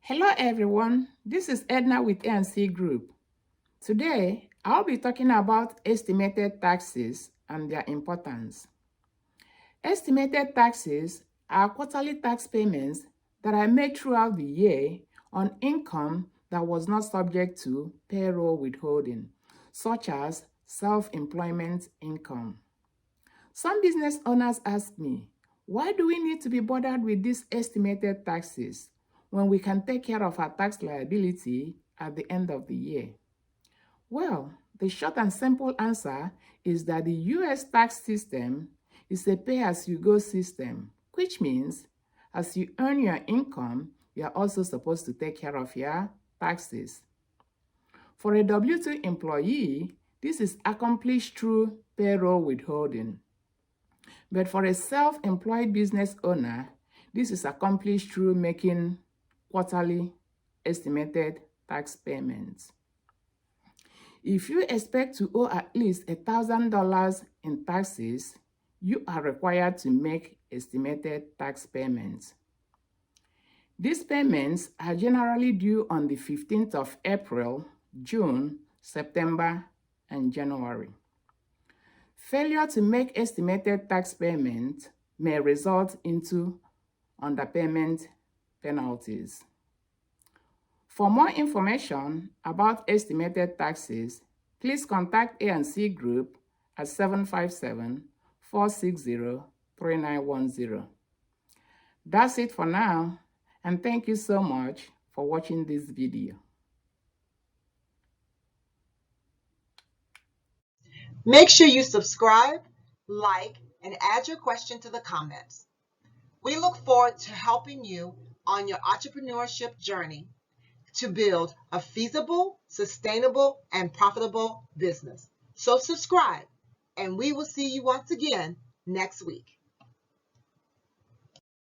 Hello everyone, this is Edna with A&C Group. Today, I'll be talking about estimated taxes and their importance. Estimated taxes are quarterly tax payments that are made throughout the year on income that was not subject to payroll withholding, such as self-employment income. Some business owners ask me, why do we need to be bothered with these estimated taxes when we can take care of our tax liability at the end of the year? Well, the short and simple answer is that the US tax system is a pay-as-you-go system, which means as you earn your income, you are also supposed to take care of your taxes. For a W-2 employee, this is accomplished through payroll withholding. But for a self-employed business owner, this is accomplished through making quarterly estimated tax payments. If you expect to owe at least $1,000 in taxes, you are required to make estimated tax payments. These payments are generally due on the 15th of April, June, September, and January. Failure to make estimated tax payments may result into underpayment penalties. For more information about estimated taxes, please contact A&C Group at 757-460-3910. That's it for now, and thank you so much for watching this video. Make sure you subscribe, like, and add your question to the comments. We look forward to helping you on your entrepreneurship journey to build a feasible, sustainable, and profitable business. So subscribe, and we will see you once again next week.